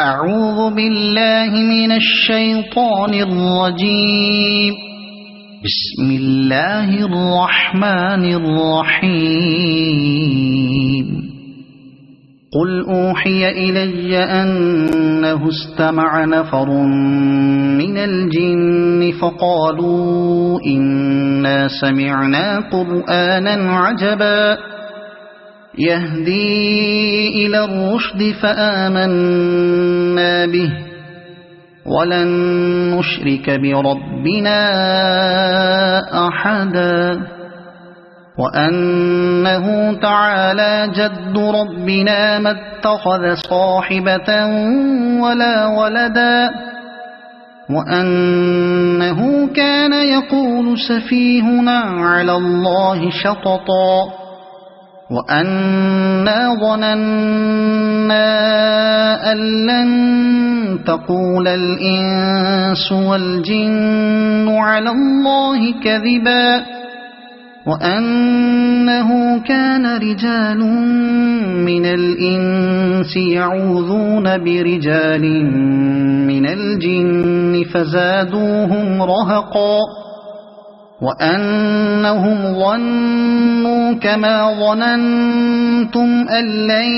أعوذ بالله من الشيطان الرجيم. بسم الله الرحمن الرحيم. قل أوحي إلي أنه استمع نفر من الجن فقالوا إنا سمعنا قرآنا عجبا يهدي إلى الرشد فآمنا به ولن نشرك بربنا أحدا وأنه تعالى جد ربنا ما اتخذ صاحبة ولا ولدا وأنه كان يقول سفيهنا على الله شططا وأنا ظننا أن لن تقول الإنس والجن على الله كذبا وأنه كان رجال من الإنس يعوذون برجال من الجن فزادوهم رهقا وأنهم ظنوا كما ظننتم أن لن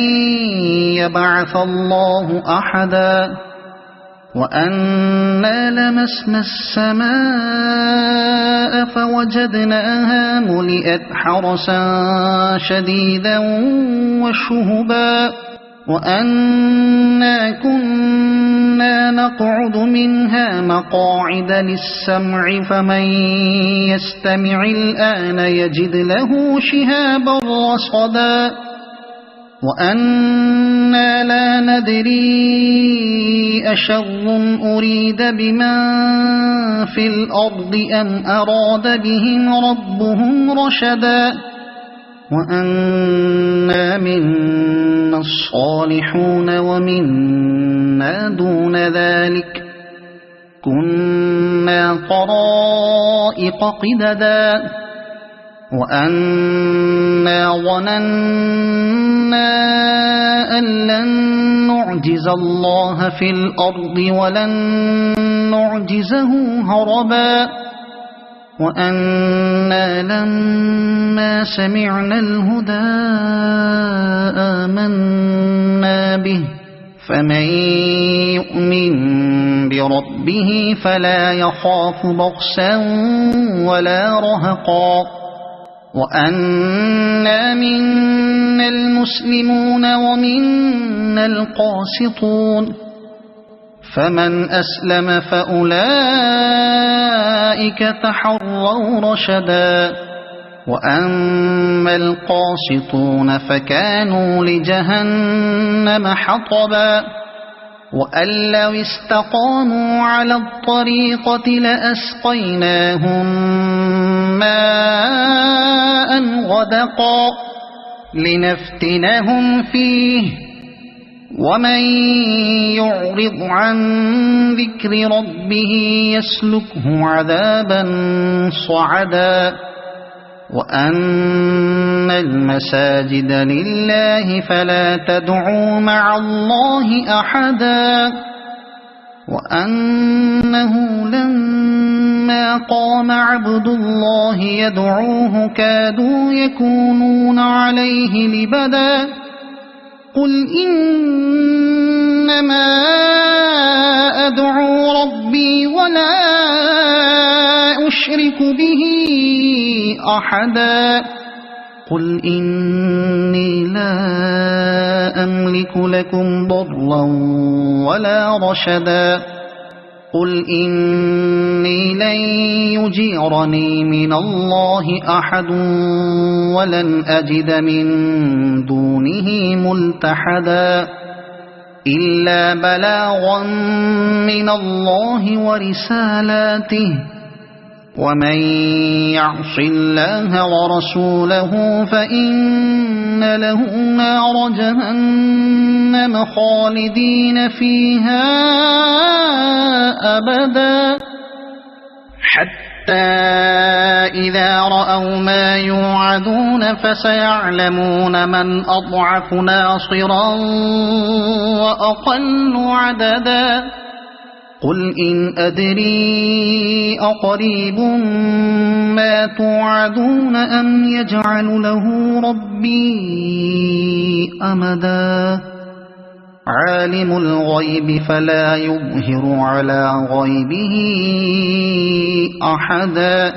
يبعث الله أحدا وأنا لمسنا السماء فوجدناها ملئت حرسا شديدا وشهبا وأنا كنا نقعد منها مقاعد للسمع فمن يستمع الآن يجد له شهابا رصدا وأنا لا ندري أشر أريد بمن في الأرض أم أراد بهم ربهم رشدا وأنا منا الصالحون ومنا دون ذلك كنا طرائق قددا وأنا ظننا أن لن نعجز الله في الأرض ولن نعجزه هربا وأنا لما سمعنا الهدى آمنا به فمن يؤمن بربه فلا يخاف بخسا ولا رهقا وأنا منا المسلمون ومنا القاسطون فمن أسلم فأولئك تحروا رشدا وأما القاسطون فكانوا لجهنم حطبا وأن لو استقاموا على الطريقة لأسقيناهم ماء غدقا لنفتنهم فيه ومن يعرض عن ذكر ربه يسلكه عذابا صعدا وأن المساجد لله فلا تدعوا مع الله أحدا وأنه لما قام عبد الله يدعوه كادوا يكونون عليه لبدا قل إنما أدعو ربي ولا أشرك به أحدا قل إني لا أملك لكم ضرا ولا رشدا قل إني لن يجيرني من الله أحد ولن أجد من دونه ملتحدا إلا بلاغا من الله ورسالاته ومن يعص الله ورسوله فإن له نار جهنم خالدين فيها أبدا حتى إذا رأوا ما يوعدون فسيعلمون من أضعف ناصرا وأقل عددا قل إن أدري أقريب ما توعدون أم يجعل له ربي أمدا عالم الغيب فلا يظهر على غيبه أحدا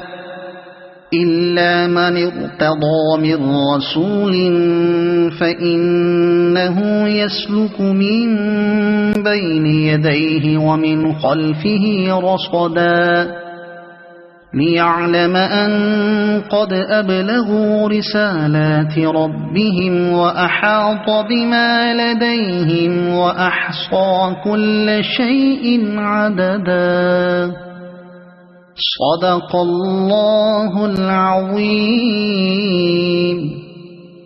إلا من ارتضى من رسول فإنه يسلك من بين يديه ومن خلفه رصدا ليعلم أن قد أبلغوا رسالات ربهم وأحاط بما لديهم وأحصى كل شيء عددا صدق الله العظيم.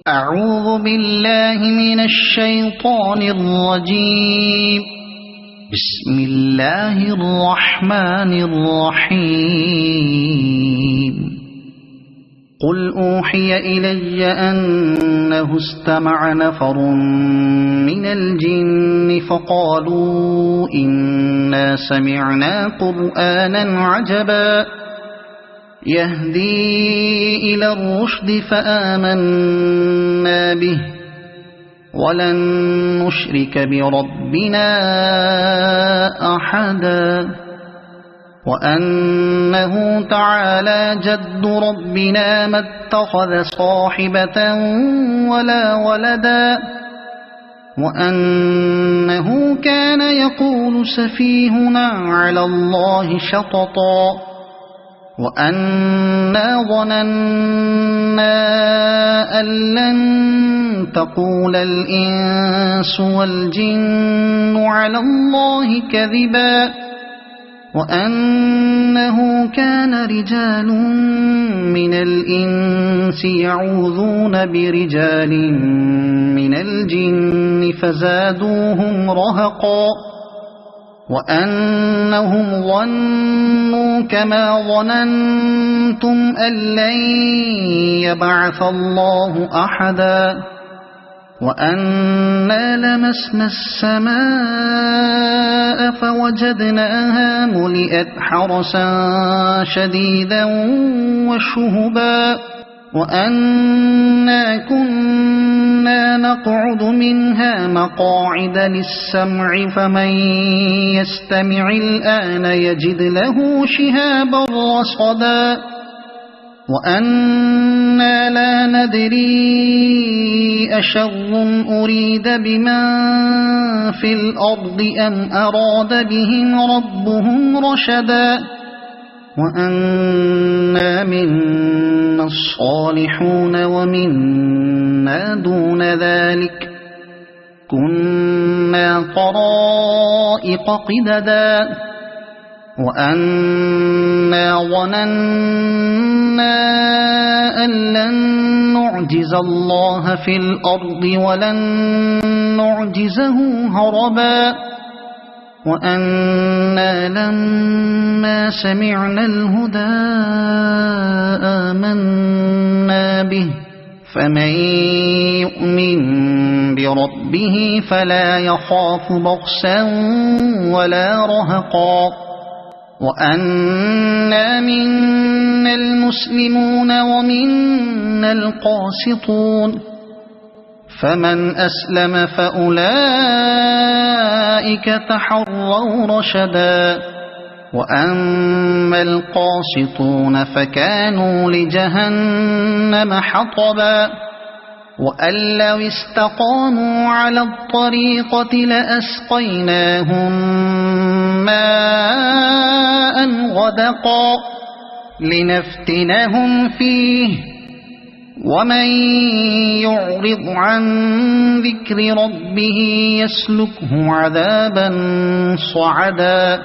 أعوذ بالله من الشيطان الرجيم. بسم الله الرحمن الرحيم. قل أوحي إلي أنه استمع نفر من الجن فقالوا إنا سمعنا قرآنا عجبا يهدي إلى الرشد فآمنا به ولن نشرك بربنا أحدا وأنه تعالى جد ربنا ما اتخذ صاحبة ولا ولدا وأنه كان يقول سفيهنا على الله شططا وأنا ظننا أن لن تقول الإنس والجن على الله كذبا وأنه كان رجال من الإنس يعوذون برجال من الجن فزادوهم رهقا وأنهم ظنوا كما ظننتم أن لن يبعث الله أحدا وأنا لمسنا السماء فوجدناها ملئت حرسا شديدا وشهبا وأنا كنا نقعد منها مقاعد للسمع فمن يستمع الآن يجد له شهابا رصدا وأنا لا ندري أشر أريد بمن في الأرض أم أراد بهم ربهم رشدا وأنا منا الصالحون ومنا دون ذلك كنا طرائق قددا وأنا ظننا أن لن نعجز الله في الأرض ولن نعجزه هربا وأنا لما سمعنا الهدى آمنا به فمن يؤمن بربه فلا يخاف بخسا ولا رهقا وأنا منا المسلمون ومنا القاسطون فمن أسلم فأولئك تحروا رشدا وأما القاسطون فكانوا لجهنم حطبا وأن لو استقاموا على الطريقة لأسقيناهم ماء غدقا لنفتنهم فيه ومن يعرض عن ذكر ربه يسلكه عذابا صعدا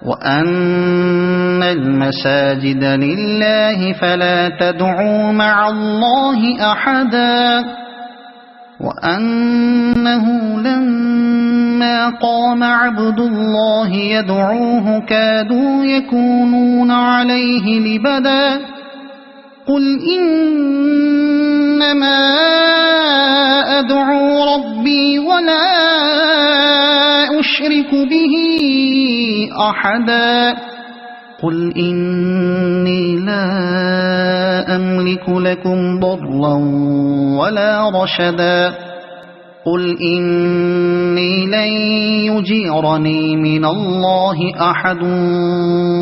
وأن المساجد لله فلا تدعوا مع الله أحدا وأنه لما قام عبد الله يدعوه كادوا يكونون عليه لبدا قل إنما أدعو ربي ولا أشرك به أحدا قل إني لا أملك لكم ضرا ولا رشدا قل إني لن يجيرني من الله أحد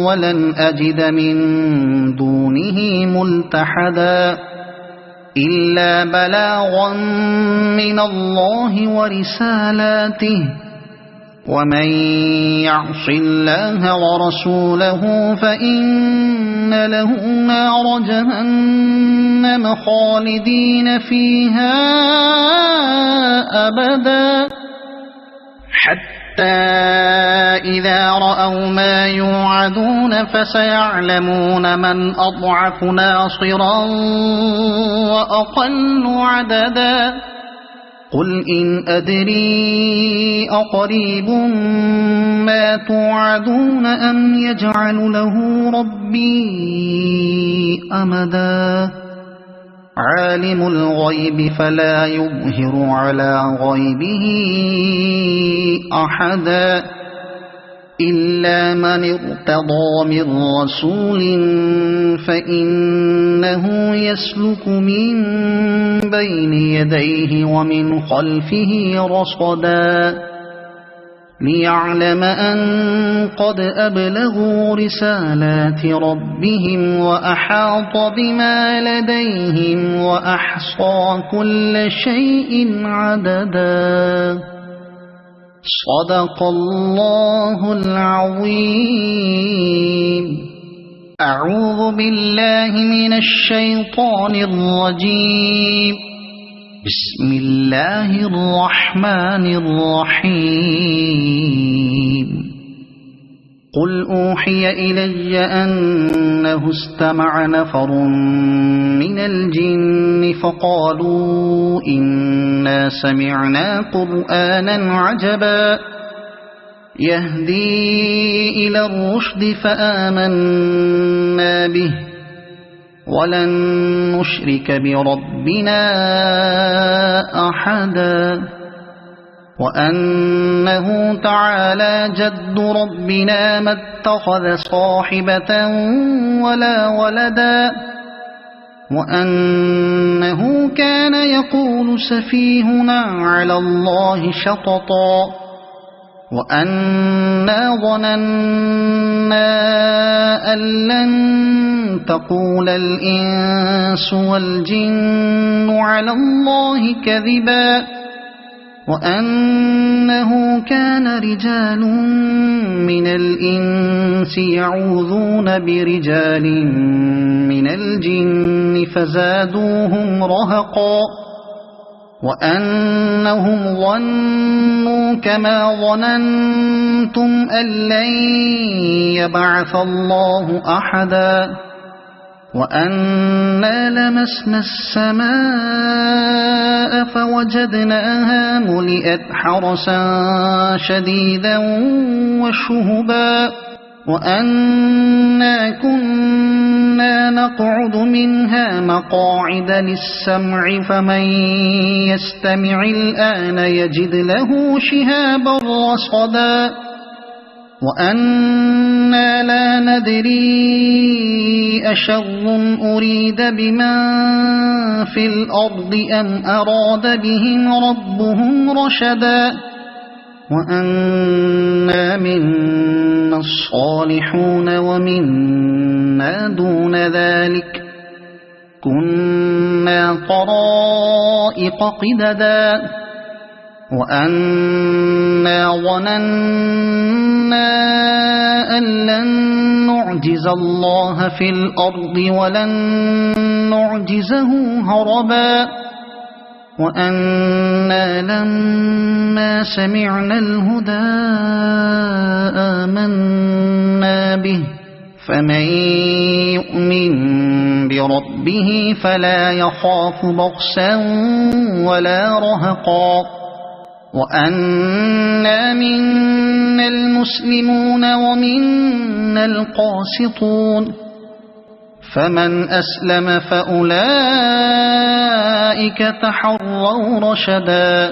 ولن أجد من دونه ملتحدا إلا بلاغا من الله ورسالاته ومن يعص الله ورسوله فإن له نار جهنم خالدين فيها أبدا حتى إذا رأوا ما يوعدون فسيعلمون من أضعف ناصرا وأقل عددا قل إن أدري أقريب ما توعدون أم يجعل له ربي أمدا عالم الغيب فلا يظهر على غيبه أحدا إلا من ارتضى من رسول فإنه يسلك من بين يديه ومن خلفه رصدا ليعلم أن قد أبلغوا رسالات ربهم وأحاط بما لديهم وأحصى كل شيء عددا صدق الله العظيم أعوذ بالله من الشيطان الرجيم بسم الله الرحمن الرحيم قل أوحي إلي أنه استمع نفر من الجن فقالوا إنا سمعنا قرآنا عجبا يهدي إلى الرشد فآمنا به ولن نشرك بربنا أحدا وأنه تعالى جد ربنا ما اتخذ صاحبة ولا ولدا وأنه كان يقول سفيهنا على الله شططا وأنا ظننا أن لن تقول الإنس والجن على الله كذبا وأنه كان رجال من الإنس يعوذون برجال من الجن فزادوهم رهقا وأنهم ظنوا كما ظننتم أن لن يبعث الله أحدا وأنا لمسنا السماء فوجدناها ملئت حرسا شديدا وشهبا وأنا كنا نقعد منها مقاعد للسمع فمن يستمع الآن يجد له شهابا رصدا وأنا لا ندري أشر أريد بمن في الأرض أم أراد بهم ربهم رشدا وأنا منا الصالحون ومنا دون ذلك كنا طرائق قددا وأنا ظننا أن لن نعجز الله في الأرض ولن نعجزه هربا وأنا لما سمعنا الهدى آمنا به فمن يؤمن بربه فلا يخاف بخسا ولا رهقا وأنا منا المسلمون ومنا القاسطون فمن أسلم فأولئك تحروا رشدا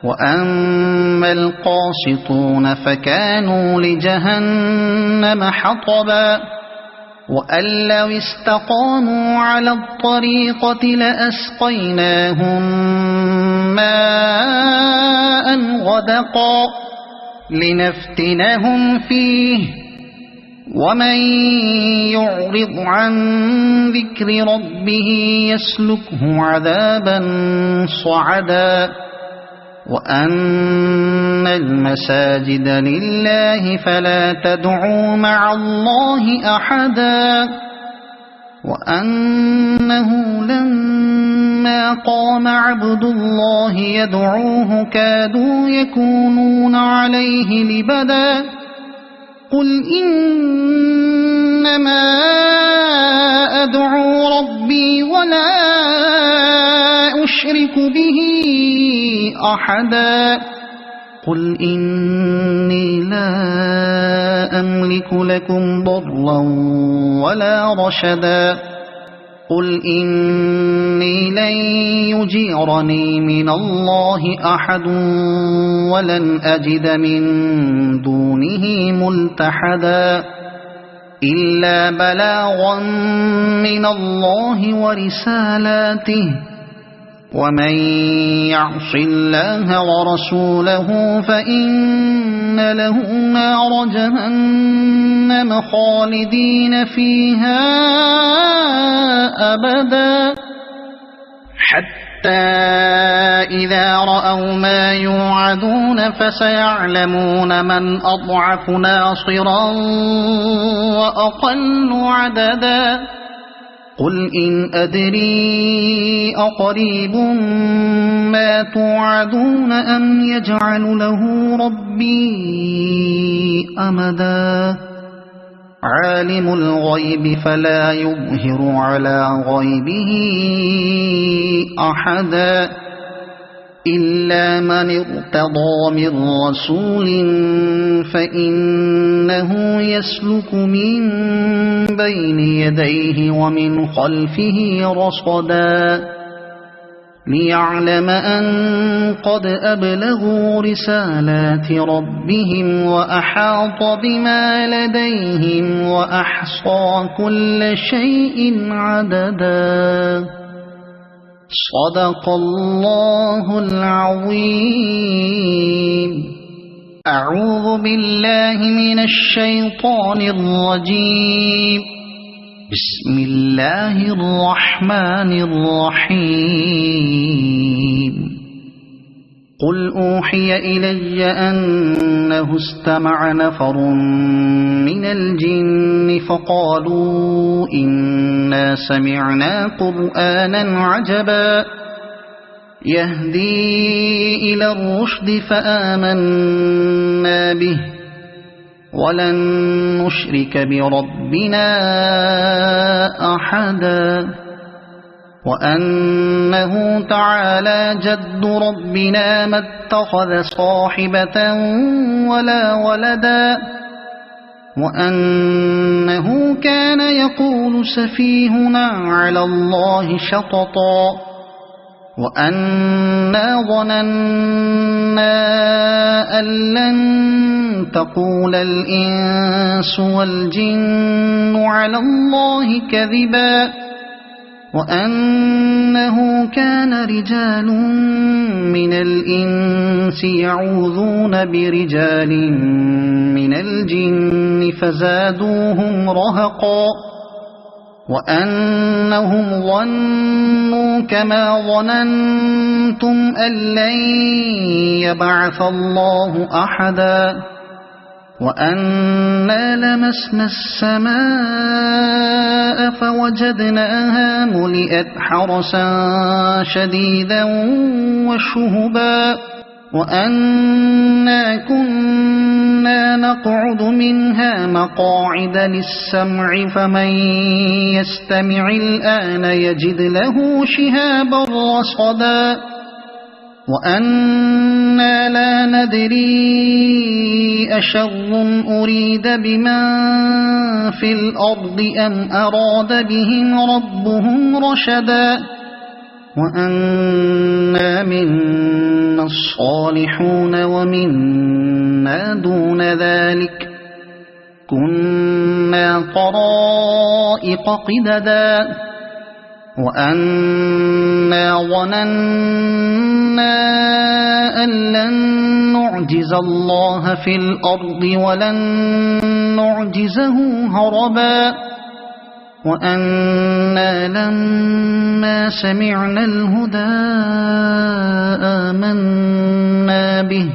وأما القاسطون فكانوا لجهنم حطبا وأن لو استقاموا على الطريقة لأسقيناهم ماء غدقا لنفتنهم فيه ومن يعرض عن ذكر ربه يسلكه عذابا صعدا وأن المساجد لله فلا تدعوا مع الله أحدا وأنه لما قام عبد الله يدعوه كادوا يكونون عليه لبدا قل إنما أدعو ربي ولا أشرك به أحدا قل إني لا أملك لكم ضرا ولا رشدا قل إني لن يجيرني من الله أحد ولن أجد من دونه ملتحدا إلا بلاغا من الله ورسالاته ومن يعص الله ورسوله فإن له نار جهنم خالدين فيها أبدا حتى إذا رأوا ما يوعدون فسيعلمون من أضعف ناصرا وأقل عددا قل إن أدري أقريب ما توعدون أم يجعل له ربي أمدا عالم الغيب فلا يظهر على غيبه أحدا إلا من ارتضى من رسول فإنه يسلك من بين يديه ومن خلفه رصدا ليعلم أن قد أبلغوا رسالات ربهم وأحاط بما لديهم وأحصى كل شيء عددا صدق الله العظيم أعوذ بالله من الشيطان الرجيم بسم الله الرحمن الرحيم قل أوحي إلي أنه استمع نفر من الجن فقالوا إنا سمعنا قرآنا عجبا يهدي إلى الرشد فآمنا به ولن نشرك بربنا أحدا وأنه تعالى جد ربنا ما اتخذ صاحبة ولا ولدا وأنه كان يقول سفيهنا على الله شططا وأنا ظننا أن لن تقول الإنس والجن على الله كذبا وأنه كان رجال من الإنس يعوذون برجال من الجن فزادوهم رهقا وأنهم ظنوا كما ظننتم أن لن يبعث الله أحدا وأنا لمسنا السماء فوجدناها ملئت حرسا شديدا وشهبا وأنا كنا نقعد منها مقاعد للسمع فمن يستمع الآن يجد له شهابا رصدا وأنا لا ندري أشر أريد بمن في الأرض أم أراد بهم ربهم رشدا وأنا منا الصالحون ومنا دون ذلك كنا طرائق قددا وأنا ظننا أن لن نعجز الله في الأرض ولن نعجزه هربا وأنا لما سمعنا الهدى آمنا به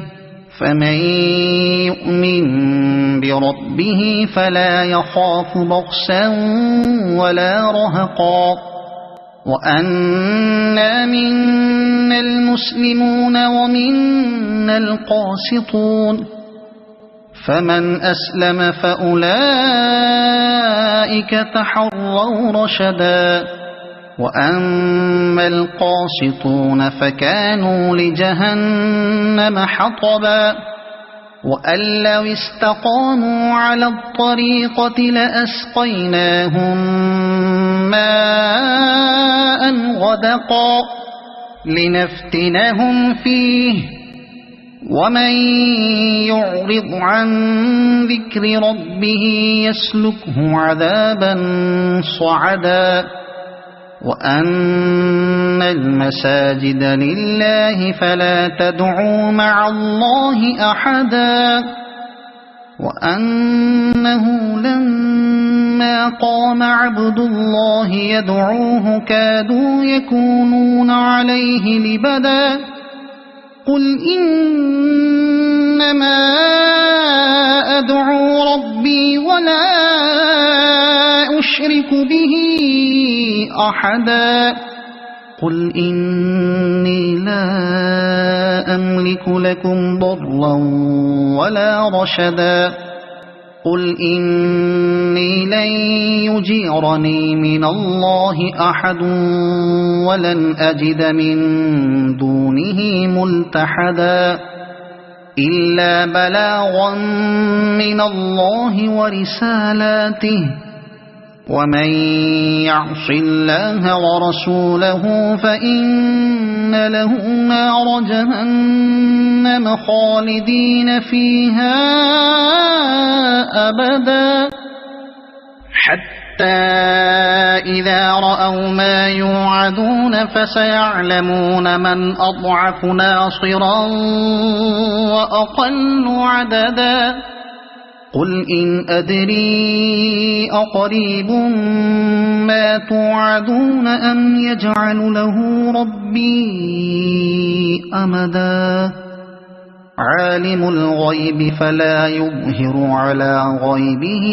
فمن يؤمن بربه فلا يخاف بخسا ولا رهقا وأنا منا المسلمون ومنا القاسطون فمن أسلم فأولئك تحروا رشدا وأما القاسطون فكانوا لجهنم حطبا وأن لو استقاموا على الطريقة لأسقيناهم ماء غدقا لنفتنهم فيه ومن يعرض عن ذكر ربه يسلكه عذابا صعدا وأن المساجد لله فلا تدعوا مع الله أحدا وأنه لما قام عبد الله يدعوه كادوا يكونون عليه لبدا قل إنما أدعو ربي ولا أشرك به أحدا قل إني لا أملك لكم ضرا ولا رشدا قل إني لن يجيرني من الله أحد ولن أجد من دونه ملتحدا إلا بلاغا من الله ورسالاته ومن يعص الله ورسوله فإن له نار جهنم خالدين فيها أبدا حتى إذا رأوا ما يوعدون فسيعلمون من أضعف ناصرا وأقل عددا قل إن أدري أقريب ما توعدون أم يجعل له ربي أمدا عالم الغيب فلا يظهر على غيبه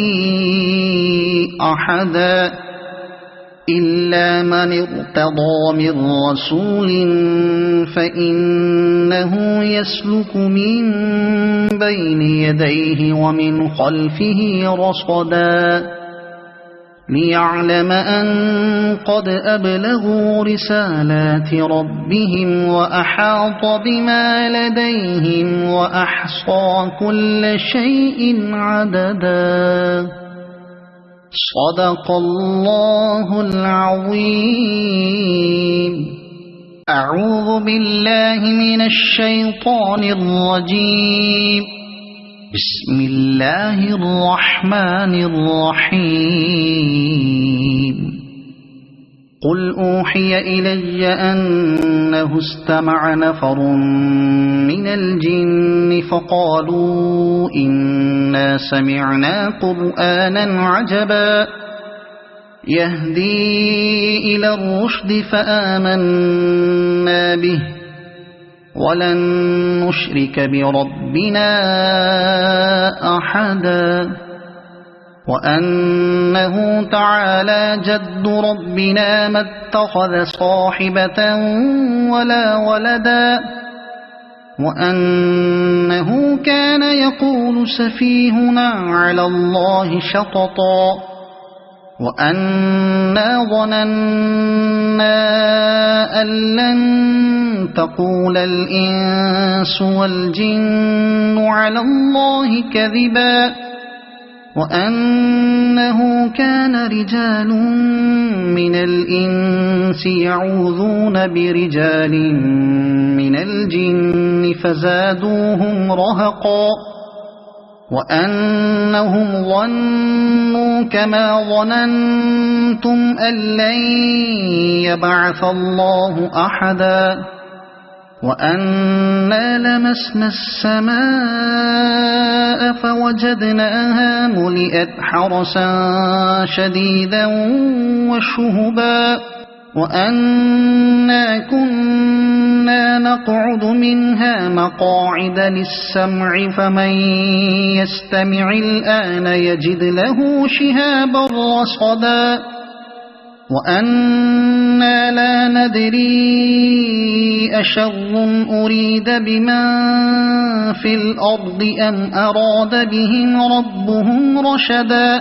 أحدا إلا من ارتضى من رسول فإنه يسلك من بين يديه ومن خلفه رصدا ليعلم أن قد أبلغوا رسالات ربهم وأحاط بما لديهم وأحصى كل شيء عددا صدق الله العظيم أعوذ بالله من الشيطان الرجيم بسم الله الرحمن الرحيم قل أوحي إلي أنه استمع نفر من الجن فقالوا إنا سمعنا قرآنا عجبا يهدي إلى الرشد فآمنا به ولن نشرك بربنا أحدا وأنه تعالى جد ربنا ما اتخذ صاحبة ولا ولدا وأنه كان يقول سفيهنا على الله شططا وأنا ظننا أن لن تقول الإنس والجن على الله كذبا وأنه كان رجال من الإنس يعوذون برجال من الجن فزادوهم رهقا وأنهم ظنوا كما ظننتم أن لن يبعث الله أحدا وأنا لمسنا السماء فوجدناها ملئت حرسا شديدا وشهبا وأنا كنا نقعد منها مقاعد للسمع فمن يستمع الآن يجد له شهابا رصدا وأنا لا ندري أشر أريد بمن في الأرض أم أراد بهم ربهم رشدا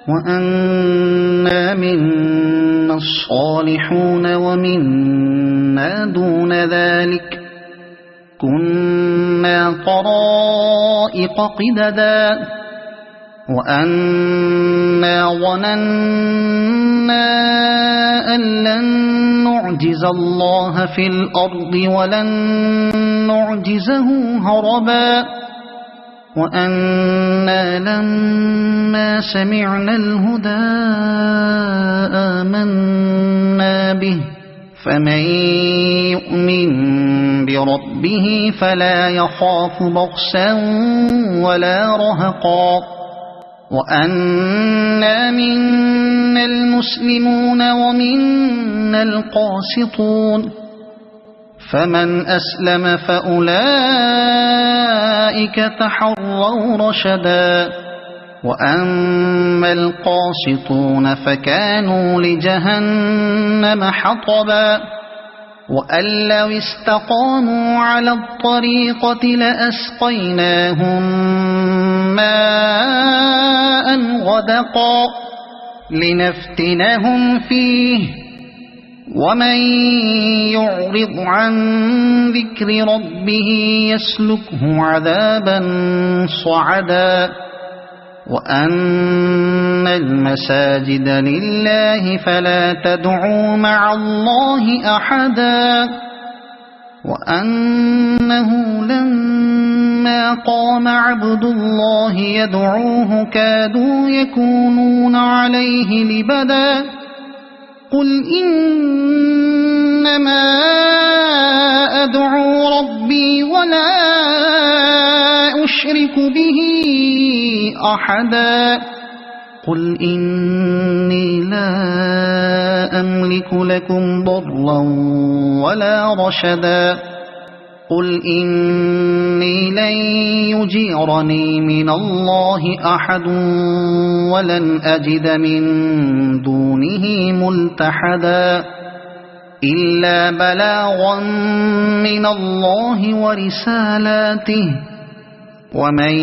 وأنا منا الصالحون ومنا دون ذلك كنا طرائق قددا وأنا ظننا أن لن نعجز الله في الأرض ولن نعجزه هربا وأنا لما سمعنا الهدى آمنا به فمن يؤمن بربه فلا يخاف بخسا ولا رهقا وأنا منا المسلمون ومنا القاسطون فمن أسلم فأولئك تحروا رشدا وأما القاسطون فكانوا لجهنم حطبا وأن لو استقاموا على الطريقة لأسقيناهم ماء غدقا لنفتنهم فيه ومن يعرض عن ذكر ربه يسلكه عذابا صعدا وأن المساجد لله فلا تدعوا مع الله أحدا وأنه لما قام عبد الله يدعوه كادوا يكونون عليه لبدا قل إنما أدعو ربي ولا أشرك به أحدا قل إني لا أملك لكم ضرا ولا رشدا قل إني لن يجيرني من الله أحد ولن أجد من دونه ملتحدا إلا بلاغا من الله ورسالاته ومن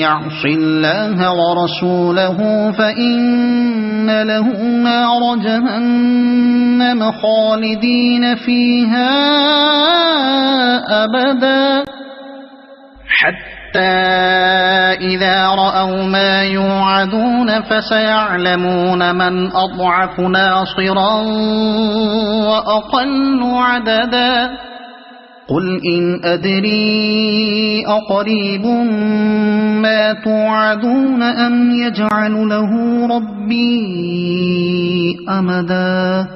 يعص الله ورسوله فإن له نار جهنم خالدين فيها أبدا حتى إذا رأوا ما يوعدون فسيعلمون من أضعف ناصرا وأقل عددا قل إن أدري أقريب ما توعدون أم يجعل له ربي أمدا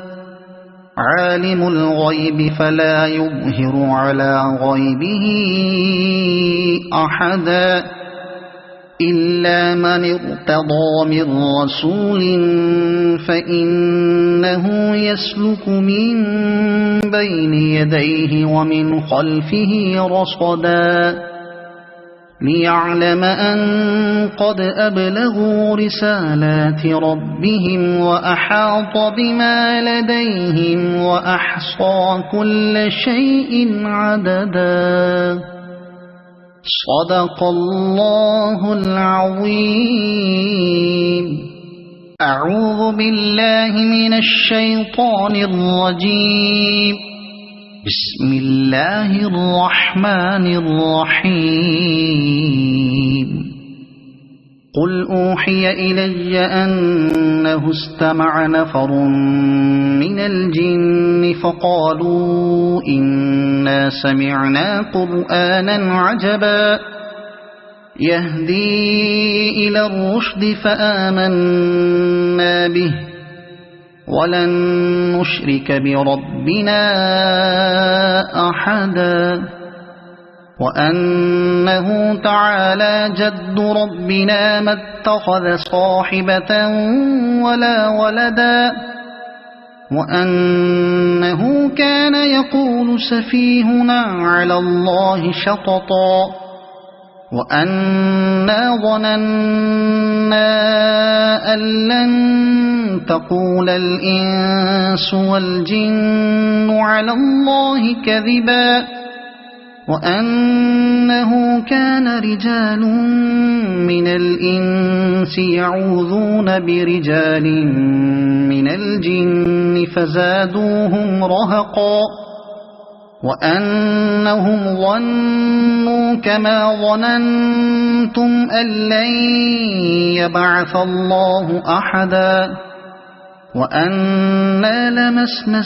عالم الغيب فلا يظهر على غيبه أحدا إلا من ارتضى من رسول فإنه يسلك من بين يديه ومن خلفه رصدا ليعلم أن قد أبلغوا رسالات ربهم وأحاط بما لديهم وأحصى كل شيء عددا صدق الله العظيم. أعوذ بالله من الشيطان الرجيم. بسم الله الرحمن الرحيم. قل أوحي إلي أنه استمع نفر من الجن فقالوا إنا سمعنا قرآنا عجبا يهدي إلى الرشد فآمنا به ولن نشرك بربنا أحدا وأنه تعالى جد ربنا ما اتخذ صاحبة ولا ولدا وأنه كان يقول سفيهنا على الله شططا وأنا ظننا أن لن تقول الإنس والجن على الله كذبا وأنه كان رجال من الإنس يعوذون برجال من الجن فزادوهم رهقا وأنهم ظنوا كما ظننتم أن لن يبعث الله أحدا وأنا لمسنا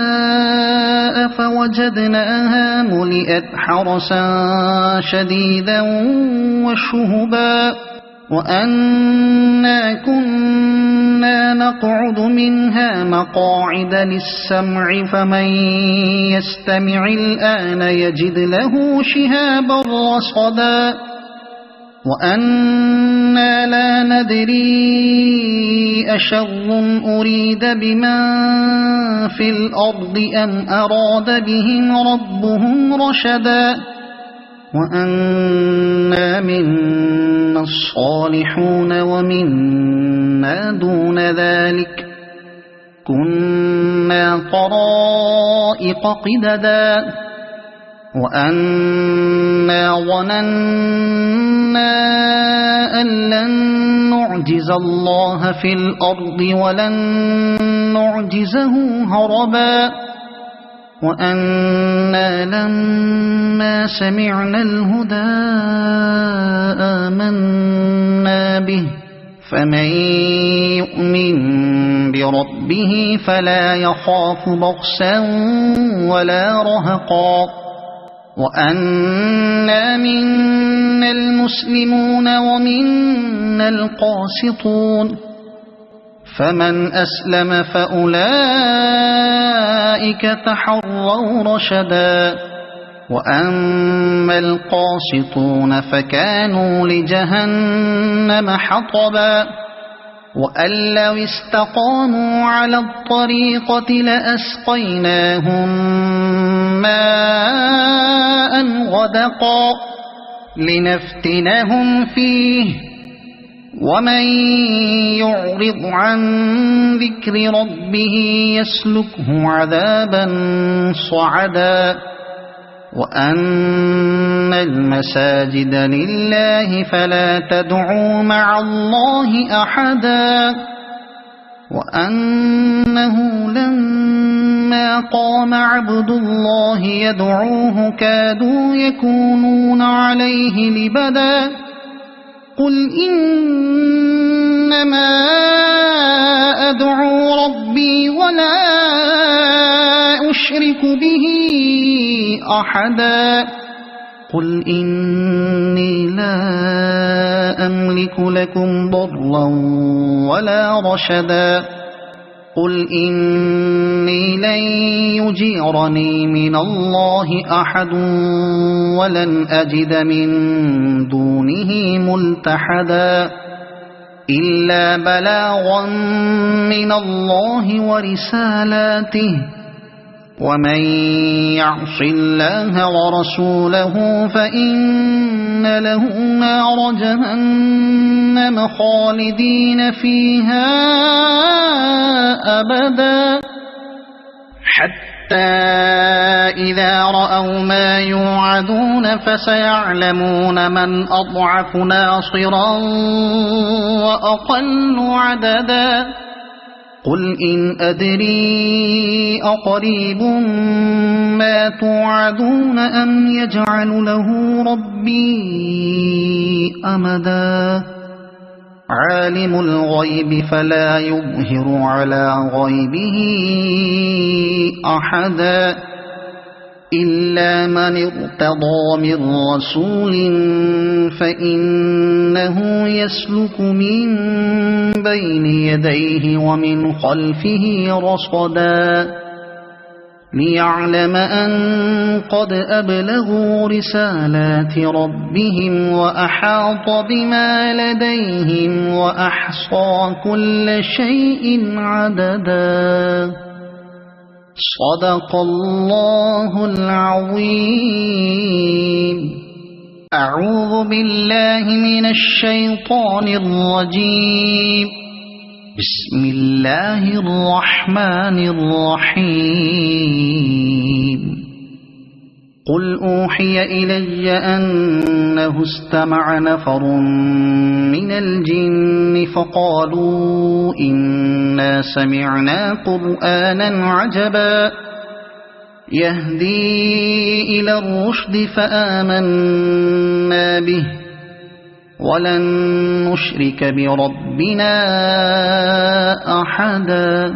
السماء فوجدناها ملئت حرسا شديدا وشهبا وأنا كنا نقعد منها مقاعد للسمع فمن يستمع الآن يجد له شهابا رصدا وأنا لا ندري أشر أريد بمن في الأرض أم أراد بهم ربهم رشدا وأنا منا الصالحون ومنا دون ذلك كنا طرائق قددا وأنا ظننا أن لن نعجز الله في الأرض ولن نعجزه هربا وأنا لما سمعنا الهدى آمنا به فمن يؤمن بربه فلا يخاف بخسا ولا رهقا وأنا منا المسلمون ومنا القاسطون فمن أسلم فأولئك تحروا رشدا وأما القاسطون فكانوا لجهنم حطبا وأن لو استقاموا على الطريقة لأسقيناهم ماء غدقا لنفتنهم فيه ومن يعرض عن ذكر ربه يسلكه عذابا صعدا وأن المساجد لله فلا تدعوا مع الله أحدا وأنه لما قام عبد الله يدعوه كادوا يكونون عليه لبدا قل إنما أدعو ربي ولا أشرك به أحدا قل إني لا أملك لكم ضرا ولا رشدا قل إني لن يجيرني من الله أحد ولن أجد من دونه ملتحدا إلا بلاغا من الله ورسالاته ومن يعص الله ورسوله فإن له نار جهنم خالدين فيها أبدا حتى حتى إذا رأوا ما يوعدون فسيعلمون من أضعف ناصرا وأقل عددا قل إن أدري أقريب ما توعدون أم يجعل له ربي أمدا عالم الغيب فلا يظهر على غيبه أحدا إلا من ارتضى من رسول فإنه يسلك من بين يديه ومن خلفه رصدا ليعلم أن قد أبلغوا رسالات ربهم وأحاط بما لديهم وأحصى كل شيء عددا صدق الله العظيم. أعوذ بالله من الشيطان الرجيم. بسم الله الرحمن الرحيم. قل أوحي إلي أنه استمع نفر من الجن فقالوا إنا سمعنا قرآنا عجبا يهدي إلى الرشد فآمنا به ولن نشرك بربنا أحدا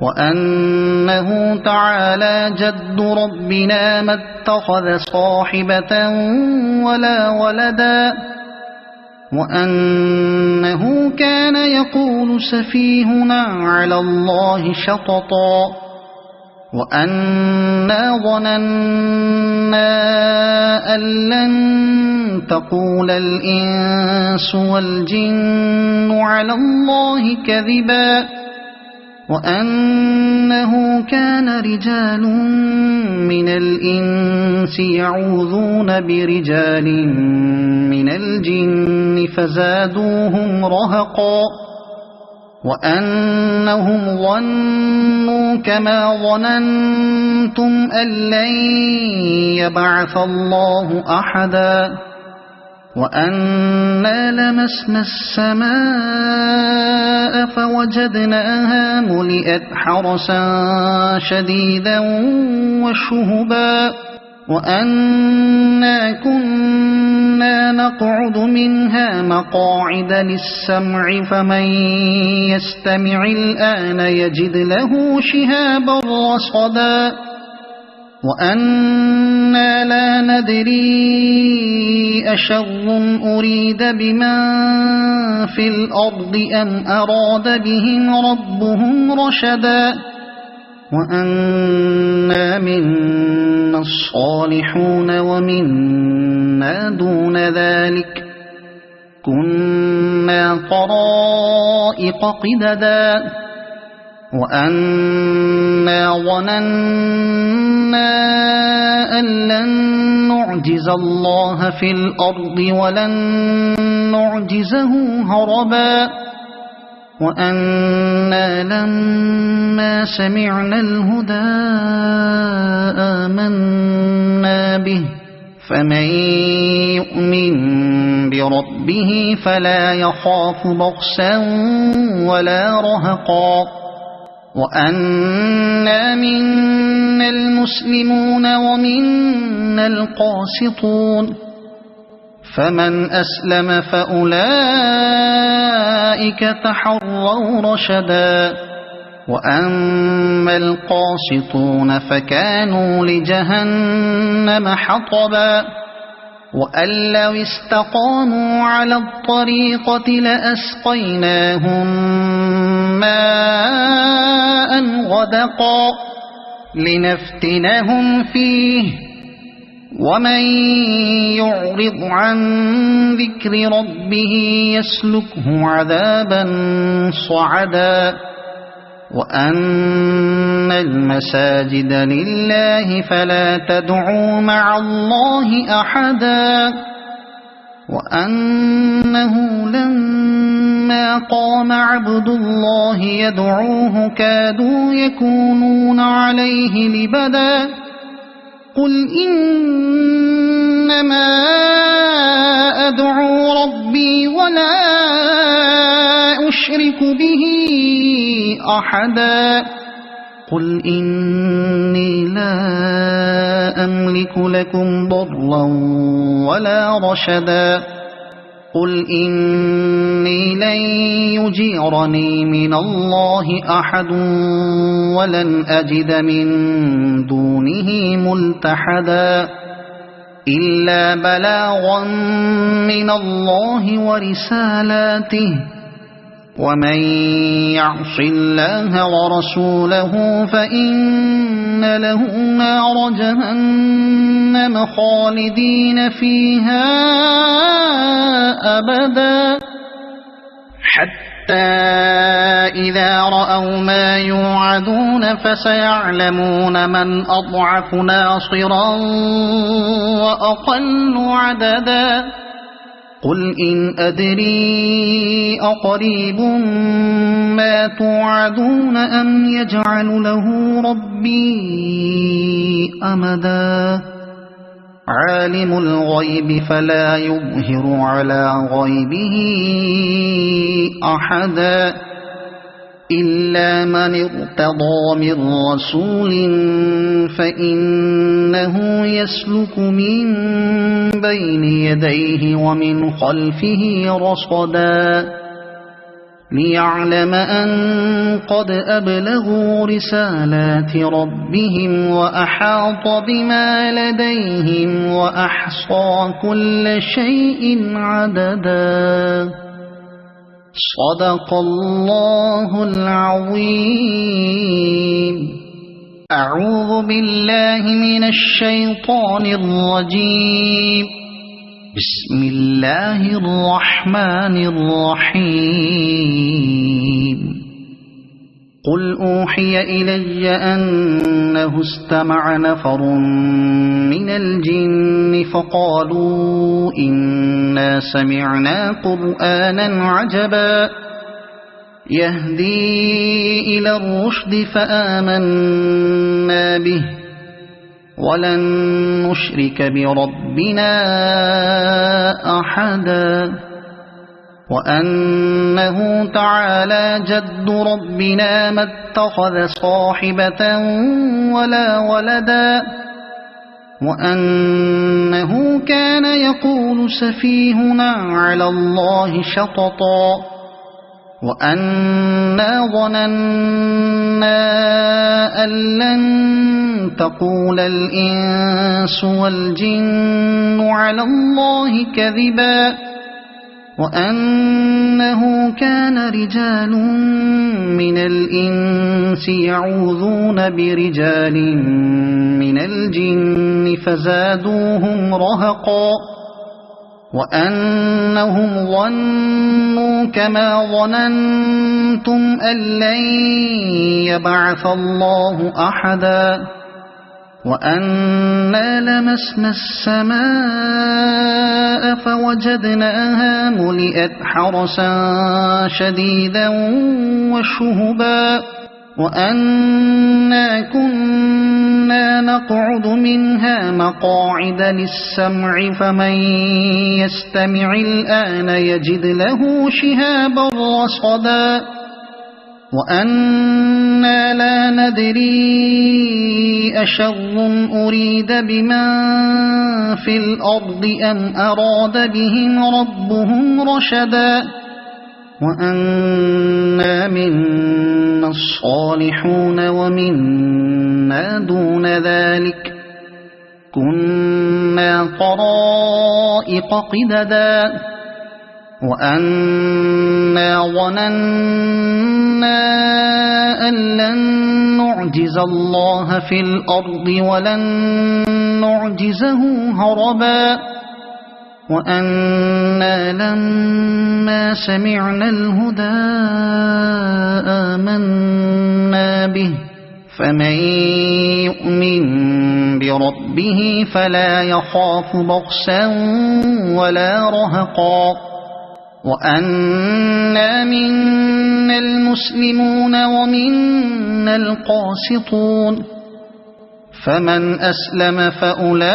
وأنه تعالى جد ربنا ما اتخذ صاحبة ولا ولدا وأنه كان يقول سفيهنا على الله شططا وأنا ظننا أن لن تقول الإنس والجن على الله كذبا وأنه كان رجال من الإنس يعوذون برجال من الجن فزادوهم رهقا وأنهم ظنوا كما ظننتم أن لن يبعث الله أحدا وأنا لمسنا السماء فوجدناها ملئت حرسا شديدا وشهبا وأنا كنا نقعد منها مقاعد للسمع فمن يستمع الآن يجد له شهابا رصدا وأنا لا ندري أشر أريد بمن في الأرض أم أراد بهم ربهم رشدا وأنا منا الصالحون ومنا دون ذلك كنا طرائق قددا وأنا ظننا أن لن نعجز الله في الأرض ولن نعجزه هربا وأنا لما سمعنا الهدى آمنا به فمن يؤمن بربه فلا يخاف بخسا ولا رهقا وأنا منا المسلمون ومنا القاسطون فمن أسلم فأولئك تحروا رشدا وأما القاسطون فكانوا لجهنم حطبا وأن لو استقاموا على الطريقة لأسقيناهم ماء غدقا لنفتنهم فيه ومن يعرض عن ذكر ربه يسلكه عذابا صعدا وأن المساجد لله فلا تدعوا مع الله أحدا وأنه لما فلما قام عبد الله يدعوه كادوا يكونون عليه لبدا قل إنما أدعو ربي ولا أشرك به أحدا قل إني لا أملك لكم ضرا ولا رشدا قل إني لن يجيرني من الله أحد ولن أجد من دونه ملتحدا إلا بلاغا من الله ورسالاته ومن يعص الله ورسوله فإن له نار جهنم خالدين فيها أبدا حتى إذا رأوا ما يوعدون فسيعلمون من أضعف ناصرا وأقل عددا قل إن أدري أقريب ما توعدون أم يجعل له ربي أمدا عالم الغيب فلا يظهر على غيبه أحدا إلا من ارتضى من رسول فإنه يسلك من بين يديه ومن خلفه رصدا ليعلم أن قد أبلغوا رسالات ربهم وأحاط بما لديهم وأحصى كل شيء عددا صدق الله العظيم أعوذ بالله من الشيطان الرجيم بسم الله الرحمن الرحيم قل أوحي إلي أنه استمع نفر من الجن فقالوا إنا سمعنا قرآنا عجبا يهدي إلى الرشد فآمنا به ولن نشرك بربنا أحدا وأنه تعالى جد ربنا ما اتخذ صاحبة ولا ولدا وأنه كان يقول سفيهنا على الله شططا وأنا ظننا أن لن تقول الإنس والجن على الله كذبا وأنه كان رجال من الإنس يعوذون برجال من الجن فزادوهم رهقا وأنهم ظنوا كما ظننتم أن لن يبعث الله أحدا وأنا لمسنا السماء فوجدناها ملئت حرسا شديدا وشهبا وأنا كنا نقعد منها مقاعد للسمع فمن يستمع الآن يجد له شهابا رصدا وأنا لا ندري أشر أريد بمن في الأرض أم أراد بهم ربهم رشدا وأنا منا الصالحون ومنا دون ذلك كنا طرائق قددا وأنا ظننا أن لن نعجز الله في الأرض ولن نعجزه هربا وأنا لما سمعنا الهدى آمنا به فمن يؤمن بربه فلا يخاف بخسا ولا رهقا وأنا منا المسلمون ومنا القاسطون فمن أسلم فأولئك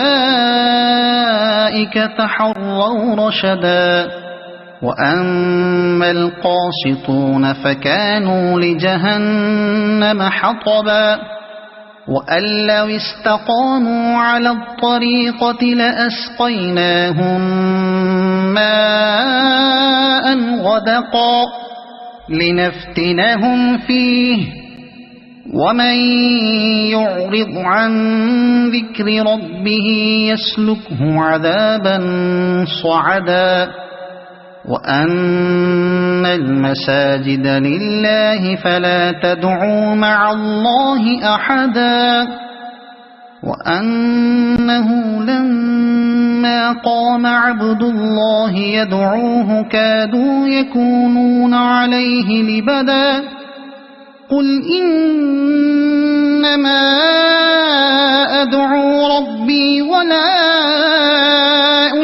تحروا رشدا وأما القاسطون فكانوا لجهنم حطبا وأن لو استقاموا على الطريقة لأسقيناهم ماء غدقا لنفتنهم فيه ومن يعرض عن ذكر ربه يسلكه عذابا صعدا وأن المساجد لله فلا تدعوا مع الله أحدا وأنه لما قام عبد الله يدعوه كادوا يكونون عليه لبدا قل إنما أدعو ربي ولا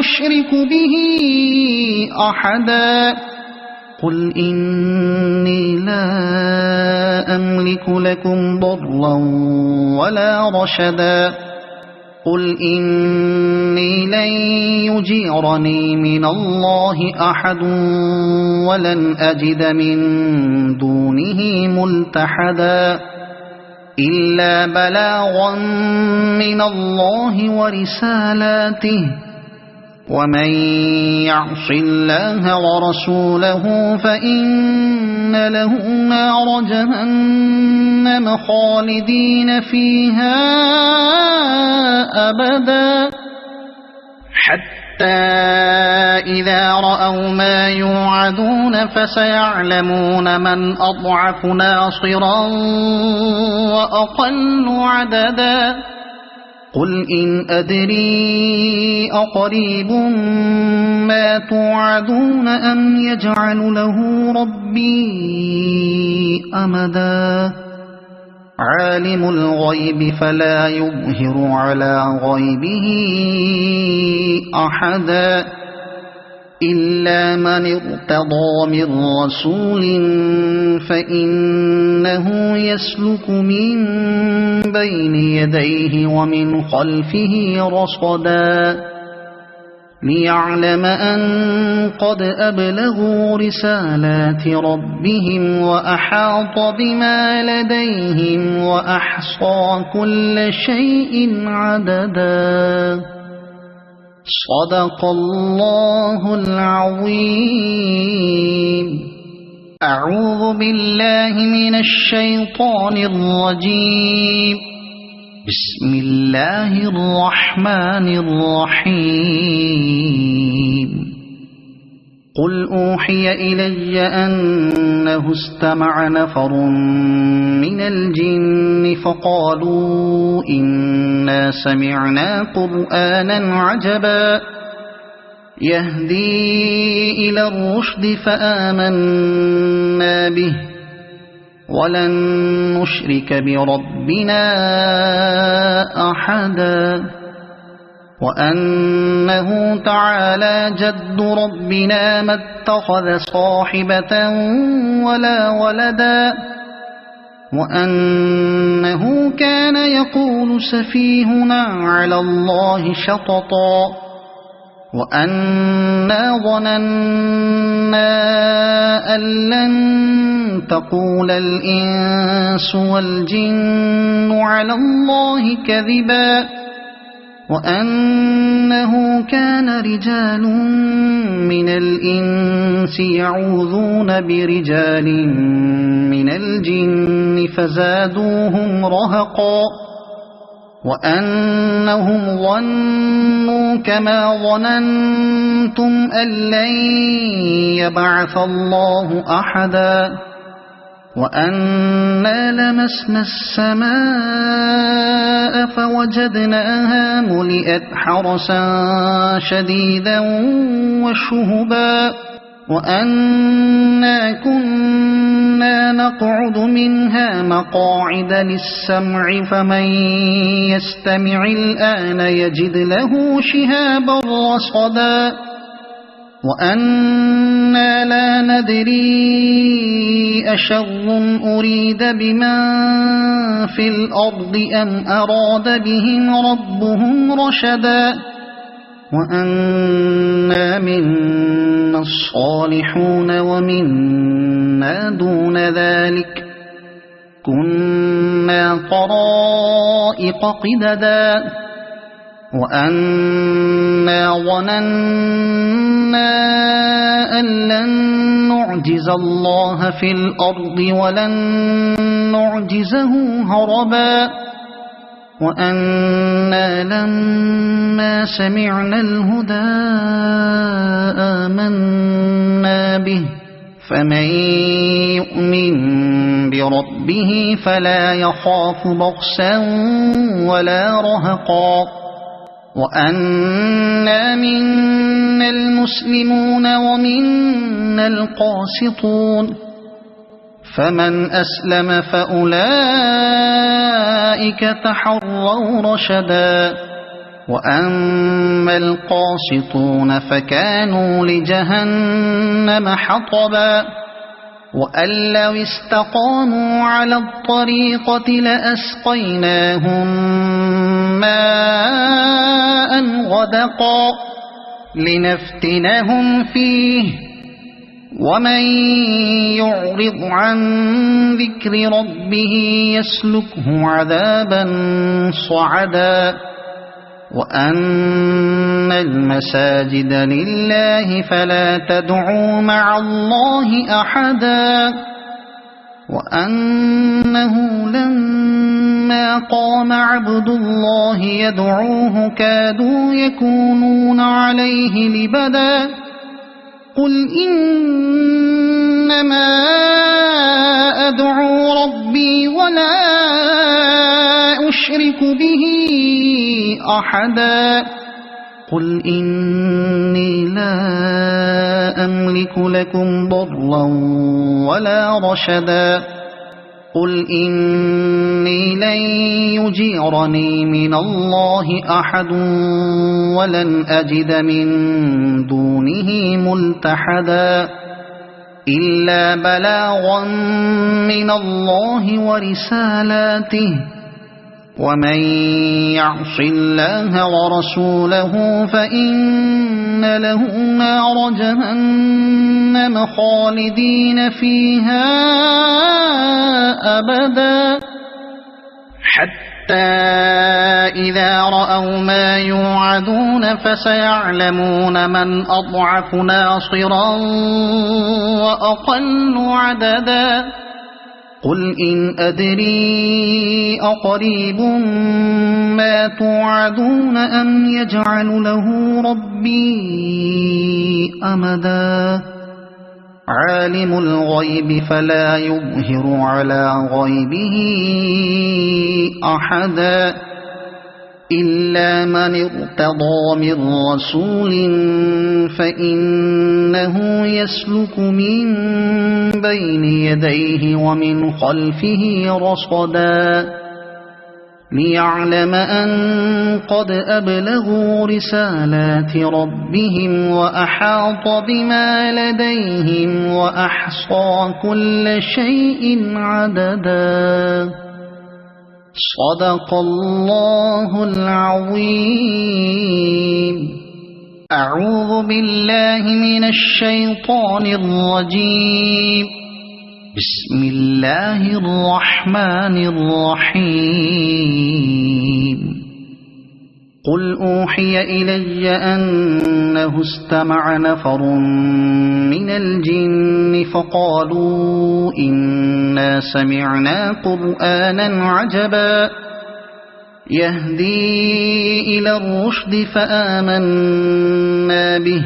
أشرك به أحدا قل إني لا أملك لكم ضرا ولا رشدا قل إني لن يجيرني من الله أحد ولن أجد من دونه ملتحدا إلا بلاغا من الله ورسالاته ومن يعص الله ورسوله فإن له نار جهنم خالدين فيها أبدا حتى إذا رأوا ما يوعدون فسيعلمون من أضعف ناصرا وأقل عددا قل إن أدري أقريب ما توعدون أم يجعل له ربي أمدا عالم الغيب فلا يظهر على غيبه أحدا إلا من ارتضى من رسول فإنه يسلك من بين يديه ومن خلفه رصدا ليعلم أن قد أبلغوا رسالات ربهم وأحاط بما لديهم وأحصى كل شيء عددا صدق الله العظيم أعوذ بالله من الشيطان الرجيم بسم الله الرحمن الرحيم قل أوحي إلي أنه استمع نفر من الجن فقالوا إنا سمعنا قرآنا عجبا يهدي إلى الرشد فآمنا به ولن نشرك بربنا أحدا وأنه تعالى جد ربنا ما اتخذ صاحبة ولا ولدا وأنه كان يقول سفيهنا على الله شططا وأنا ظننا أن لن تقول الإنس والجن على الله كذبا وأنه كان رجال من الإنس يعوذون برجال من الجن فزادوهم رهقا وأنهم ظنوا كما ظننتم أن لن يبعث الله أحدا وأنا لمسنا السماء فوجدناها ملئت حرسا شديدا وشهبا وأنا كنا نقعد منها مقاعد للسمع فمن يستمع الآن يجد له شهابا رصدا وأن إنا لا ندري أشر أريد بمن في الأرض أم أراد بهم ربهم رشدا وأنا منا الصالحون ومنا دون ذلك كنا طرائق قددا وأنا ظننا أن لن نعجز الله في الأرض ولن نعجزه هربا وأنا لما سمعنا الهدى آمنا به فمن يؤمن بربه فلا يخاف بخسا ولا رهقا وأنا منا المسلمون ومنا القاسطون فمن أسلم فأولئك تحروا رشدا وأما القاسطون فكانوا لجهنم حطبا وأن لو استقاموا على الطريقة لأسقيناهم ماء غدقا لنفتنهم فيه ومن يعرض عن ذكر ربه يسلكه عذابا صعدا وأن المساجد لله فلا تدعوا مع الله أحدا وأنه لما قام عبد الله يدعوه كادوا يكونون عليه لبدا قل إنما أدعو ربي ولا أشرك به أحدا قل إني لا أملك لكم ضرا ولا رشدا قل إني لن يجيرني من الله أحد ولن أجد من دونه ملتحدا إلا بلاغا من الله ورسالاته ومن يعص الله ورسوله فإن له نار جهنم خالدين فيها أبدا حتى إذا رأوا ما يوعدون فسيعلمون من أضعف ناصرا وأقل عددا قل إن أدري أقريب ما توعدون أم يجعل له ربي أمدا عالم الغيب فلا يظهر على غيبه أحدا إلا من ارتضى من رسول فإنه يسلك من بين يديه ومن خلفه رصدا ليعلم أن قد أبلغوا رسالات ربهم وأحاط بما لديهم وأحصى كل شيء عددا صدق الله العظيم أعوذ بالله من الشيطان الرجيم بسم الله الرحمن الرحيم قل أوحي إلي أنه استمع نفر من الجن فقالوا إنا سمعنا قرآنا عجبا يهدي إلى الرشد فآمنا به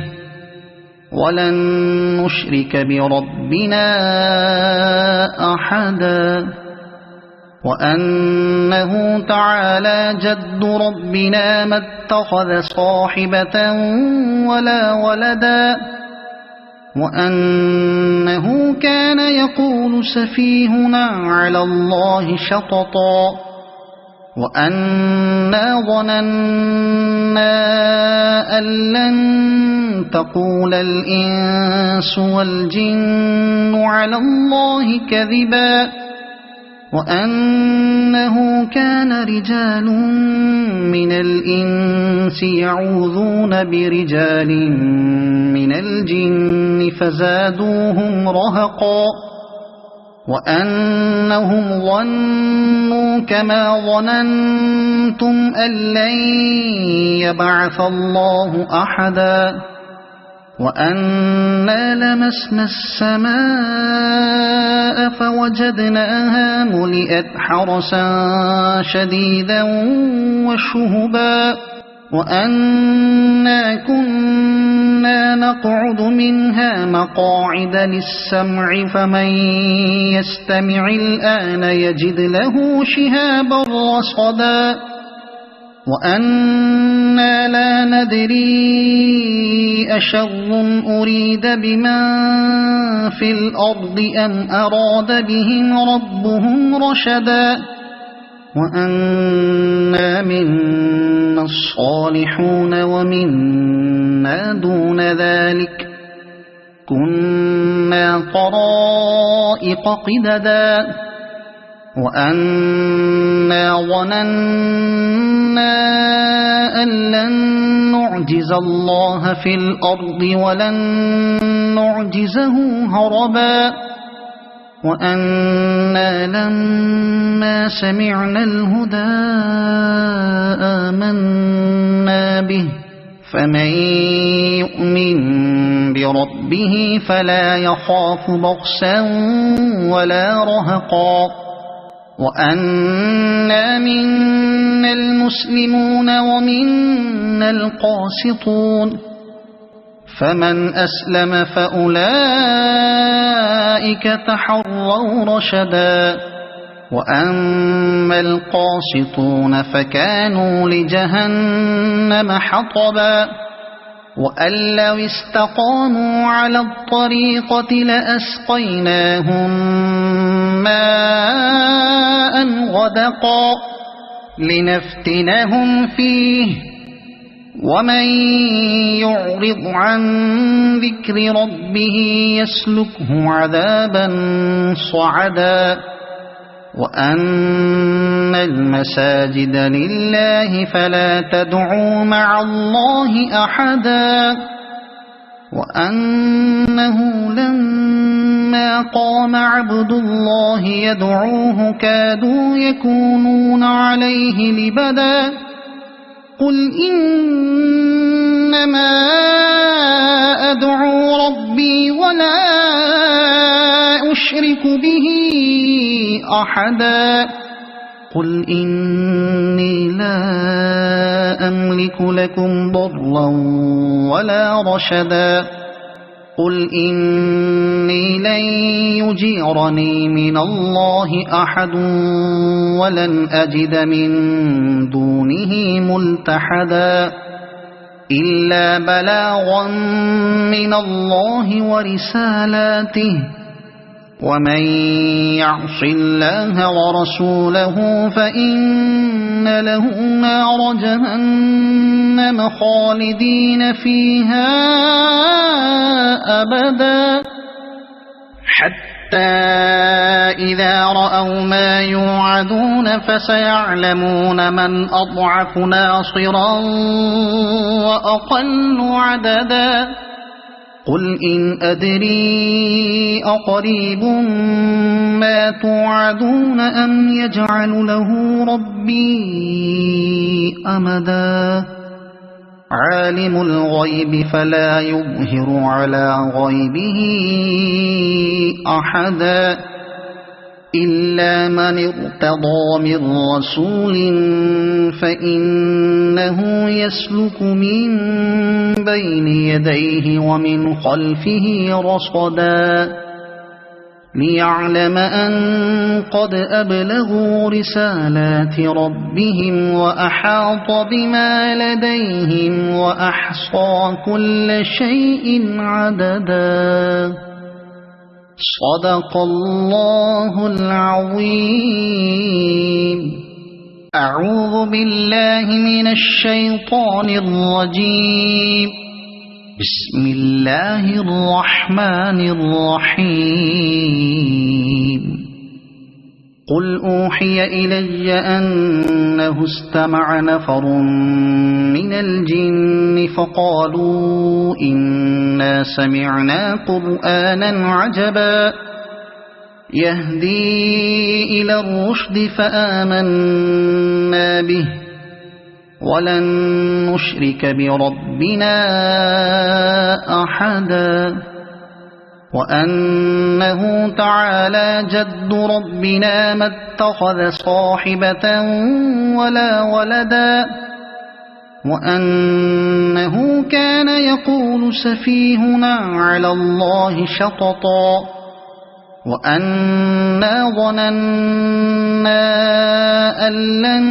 ولن نشرك بربنا أحدا وأنه تعالى جد ربنا ما اتخذ صاحبة ولا ولدا وأنه كان يقول سفيهنا على الله شططا وأنا ظننا أن لن تقول الإنس والجن على الله كذبا وأنه كان رجال من الإنس يعوذون برجال من الجن فزادوهم رهقا وأنهم ظنوا كما ظننتم أن لن يبعث الله أحدا وأنا لمسنا السماء فوجدناها ملئت حرسا شديدا وشهبا وأنا كنا نقعد منها مقاعد للسمع فمن يستمع الآن يجد له شهابا رصدا وأنا لا ندري أشر أريد بمن في الأرض أم أراد بهم ربهم رشدا وأنا منا الصالحون ومنا دون ذلك كنا طرائق قددا وأنا ظننا أن لن نعجز الله في الأرض ولن نعجزه هربا وأنا لما سمعنا الهدى آمنا به فمن يؤمن بربه فلا يخاف بخسا ولا رهقا وأنا منا المسلمون ومنا القاسطون فمن أسلم فأولئك تحروا رشدا وأما القاسطون فكانوا لجهنم حطبا وأن لو استقاموا على الطريقة لأسقيناهم ماء غدقا لنفتنهم فيه ومن يعرض عن ذكر ربه يسلكه عذابا صعدا وأن المساجد لله فلا تدعوا مع الله أحدا وأنه لما قام عبد الله يدعوه كادوا يكونون عليه لبدا قل إنما أدعو ربي ولا أشرك به أحدا قل إني لا أملك لكم ضرا ولا رشدا قل إني لن يجيرني من الله أحد ولن أجد من دونه ملتحدا إلا بلاغا من الله ورسالاته ومن يعص الله ورسوله فإن له نار جهنم خالدين فيها أبدا حتى إذا رأوا ما يوعدون فسيعلمون من أضعف ناصرا وأقل عددا قل إن أدري أقريب ما توعدون أم يجعل له ربي أمدا عالم الغيب فلا يظهر على غيبه أحدا إلا من ارتضى من رسول فإنه يسلك من بين يديه ومن خلفه رصدا ليعلم أن قد أبلغوا رسالات ربهم وأحاط بما لديهم وأحصى كل شيء عددا صدق الله العظيم. أعوذ بالله من الشيطان الرجيم. بسم الله الرحمن الرحيم قل أوحي إلي أنه استمع نفر من الجن فقالوا إنا سمعنا قرآنا عجبا يهدي إلى الرشد فآمنا به ولن نشرك بربنا أحدا وأنه تعالى جد ربنا ما اتخذ صاحبة ولا ولدا وأنه كان يقول سفيهنا على الله شططا وأنا ظننا أن لن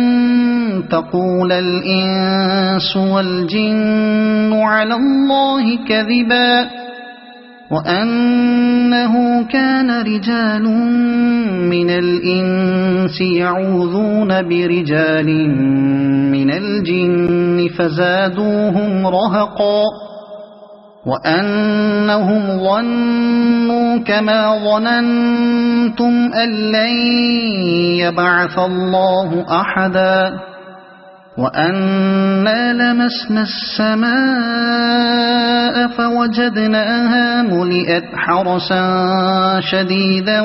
تقول الإنس والجن على الله كذبا وأنه كان رجال من الإنس يعوذون برجال من الجن فزادوهم رهقا وأنهم ظنوا كما ظننتم أن لن يبعث الله أحدا وأنا لمسنا السماء فوجدناها ملئت حرسا شديدا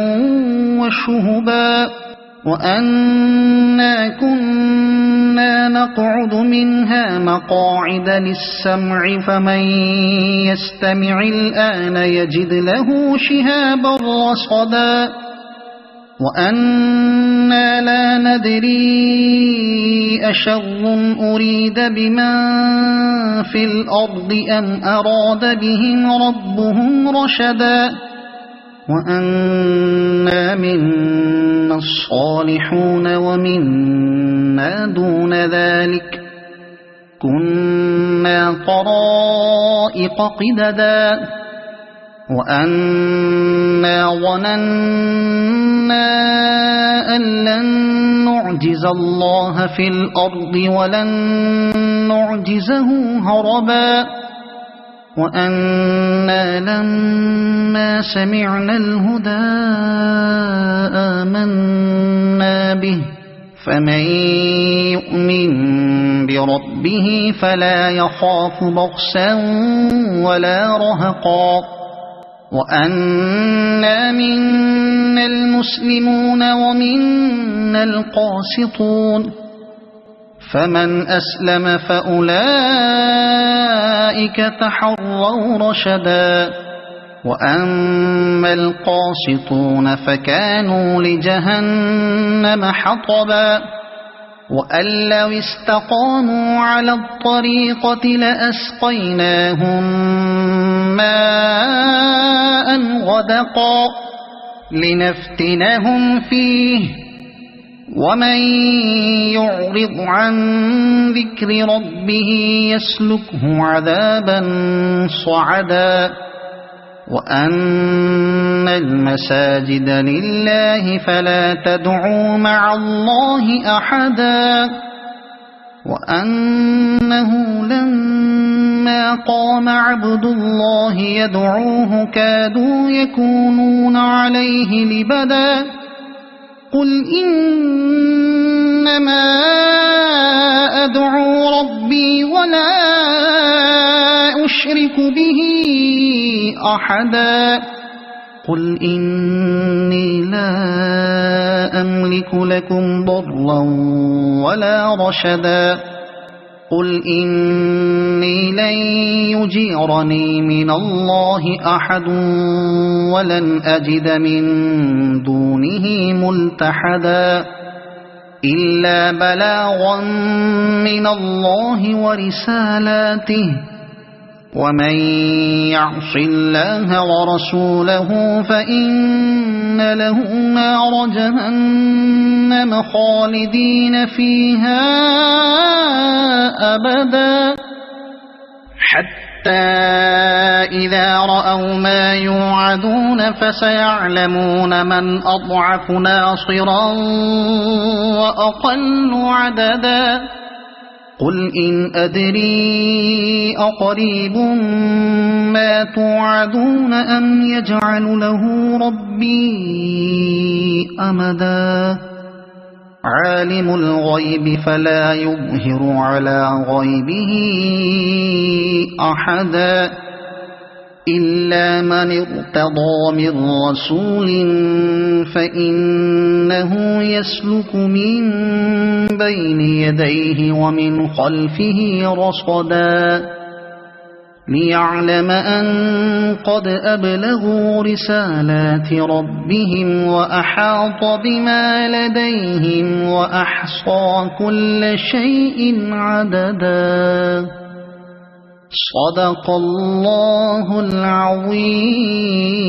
وشهبا وأنا كنا نقعد منها مقاعد للسمع فمن يستمع الآن يجد له شهابا رصدا وأنا لا ندري أشر أريد بمن في الأرض أم أراد بهم ربهم رشدا وأنا منا الصالحون ومنا دون ذلك كنا طرائق قددا وأنا ظننا أن لن نعجز الله في الأرض ولن نعجزه هربا وأنا لما سمعنا الهدى آمنا به فمن يؤمن بربه فلا يخاف بخسا ولا رهقا وأنا منا المسلمون ومنا القاسطون فمن أسلم فأولئك تحروا رشدا وأما القاسطون فكانوا لجهنم حطبا وأن لو استقاموا على الطريقة لأسقيناهم ماء غدقا لنفتنهم فيه ومن يعرض عن ذكر ربه يسلكه عذابا صعدا وأن المساجد لله فلا تدعوا مع الله أحدا وأنه لما قام عبد الله يدعوه كادوا يكونون عليه لبدا قل إنما أدعو ربي ولا أشرك به أحدا قل إني لا أملك لكم ضرا ولا رشدا قل إني لن يجيرني من الله أحد ولن أجد من دونه ملتحدا إلا بلاغا من الله ورسالاته ومن يعص الله ورسوله فإن له نار جهنم خالدين فيها أبدا حتى إذا رأوا ما يوعدون فسيعلمون من أضعف ناصرا وأقل عددا قل إن أدري أقريب ما توعدون أم يجعل له ربي أمدا عالم الغيب فلا يظهر على غيبه أحدا إلا من ارتضى من رسول فإنه يسلك من بين يديه ومن خلفه رصدا ليعلم أن قد أبلغوا رسالات ربهم وأحاط بما لديهم وأحصى كل شيء عددا صدق الله العظيم.